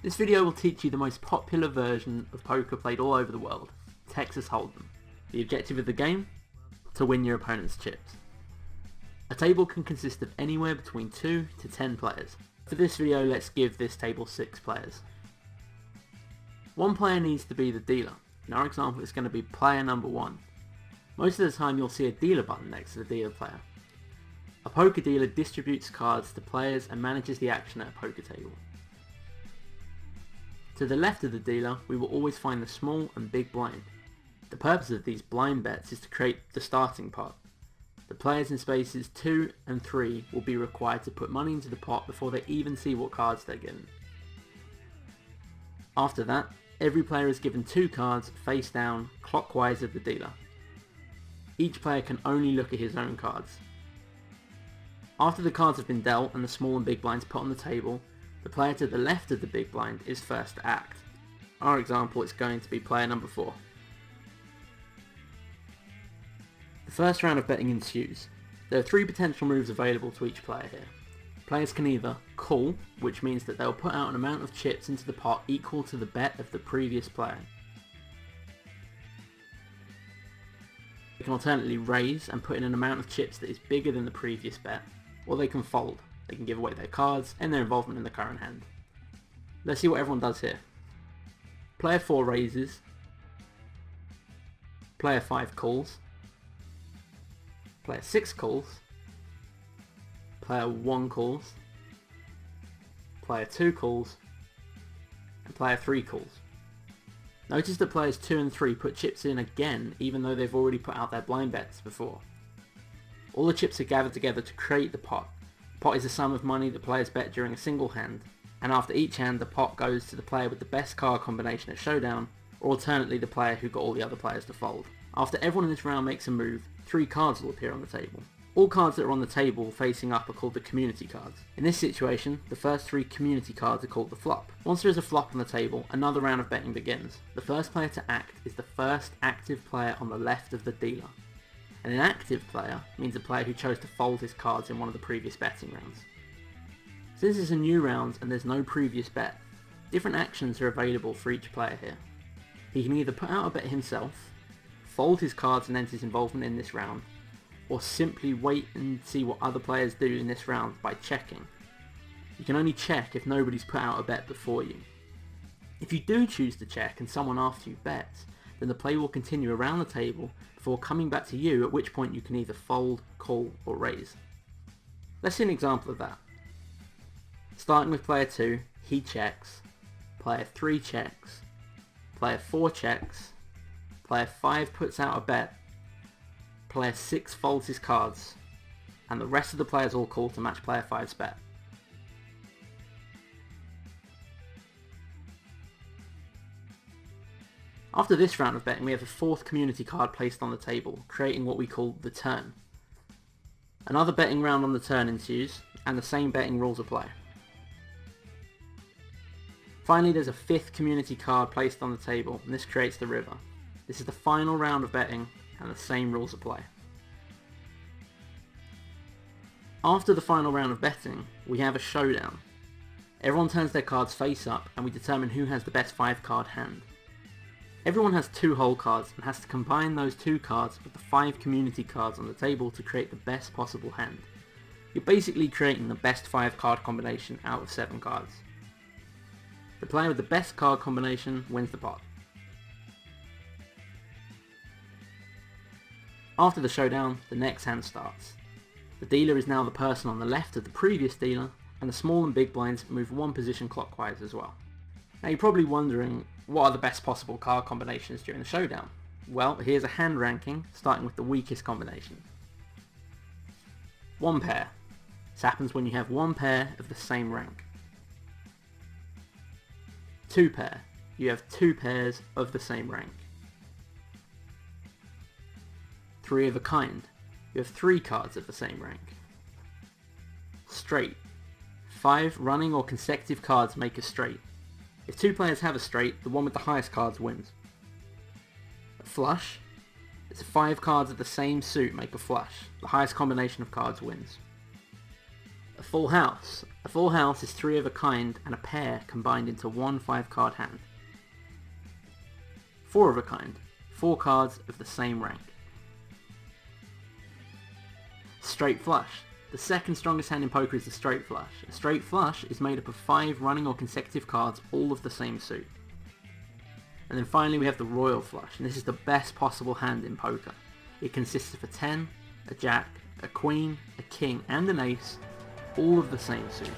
This video will teach you the most popular version of poker played all over the world, Texas Hold'em. The objective of the game? To win your opponent's chips. A table can consist of anywhere between 2 to 10 players. For this video, let's give this table 6 players. One player needs to be the dealer. In our example, it's going to be player number 1. Most of the time you'll see a dealer button next to the dealer player. A poker dealer distributes cards to players and manages the action at a poker table. To the left of the dealer, we will always find the small and big blind. The purpose of these blind bets is to create the starting pot. The players in spaces 2 and 3 will be required to put money into the pot before they even see what cards they're given. After that, every player is given 2 cards face down, clockwise of the dealer. Each player can only look at his own cards. After the cards have been dealt and the small and big blinds put on the table, the player to the left of the big blind is first to act. Our example is going to be player number 4. The first round of betting ensues. There are 3 potential moves available to each player here. Players can either call, which means that they'll put out an amount of chips into the pot equal to the bet of the previous player. They can alternately raise and put in an amount of chips that is bigger than the previous bet, or they can fold. They can give away their cards and their involvement in the current hand. Let's see what everyone does here. Player 4 raises, player 5 calls, player 6 calls, player 1 calls, player 2 calls, and player 3 calls. Notice that players 2 and 3 put chips in again even though they've already put out their blind bets before. All the chips are gathered together to create the pot. The pot is the sum of money that players bet during a single hand, and after each hand the pot goes to the player with the best card combination at showdown, or alternately the player who got all the other players to fold. After everyone in this round makes a move, 3 cards will appear on the table. All cards that are on the table facing up are called the community cards. In this situation, the first 3 community cards are called the flop. Once there is a flop on the table, another round of betting begins. The first player to act is the first active player on the left of the dealer. An inactive player means a player who chose to fold his cards in one of the previous betting rounds. Since it's a new round and there's no previous bet, different actions are available for each player here. He can either put out a bet himself, fold his cards and end his involvement in this round, or simply wait and see what other players do in this round by checking. You can only check if nobody's put out a bet before you. If you do choose to check and someone after you bets, then the play will continue around the table before coming back to you, at which point you can either fold, call, or raise. Let's see an example of that. Starting with player 2, he checks, player 3 checks, player 4 checks, player 5 puts out a bet, player 6 folds his cards, and the rest of the players all call to match player 5's bet. After this round of betting, we have a 4th community card placed on the table, creating what we call the turn. Another betting round on the turn ensues, and the same betting rules apply. Finally, there's a 5th community card placed on the table, and this creates the river. This is the final round of betting, and the same rules apply. After the final round of betting, we have a showdown. Everyone turns their cards face up, and we determine who has the best 5-card hand. Everyone has 2 whole cards and has to combine those 2 cards with the 5 community cards on the table to create the best possible hand. You're basically creating the best 5-card combination out of 7 cards. The player with the best card combination wins the pot. After the showdown, the next hand starts. The dealer is now the person on the left of the previous dealer, and the small and big blinds move 1 position clockwise as well. Now you're probably wondering, what are the best possible card combinations during the showdown? Well, here's a hand ranking, starting with the weakest combination. 1 pair. This happens when you have 1 pair of the same rank. 2 pair. You have 2 pairs of the same rank. 3 of a kind. You have 3 cards of the same rank. Straight. 5 running or consecutive cards make a straight. If 2 players have a straight, the one with the highest cards wins. A flush. It's 5 cards of the same suit make a flush. The highest combination of cards wins. A full house. A full house is 3 of a kind and a pair combined into one 5-card hand. 4 of a kind. 4 cards of the same rank. Straight flush. The second strongest hand in poker is the straight flush. A straight flush is made up of 5 running or consecutive cards, all of the same suit. And then finally we have the royal flush, and this is the best possible hand in poker. It consists of a 10, a jack, a queen, a king and an ace, all of the same suit.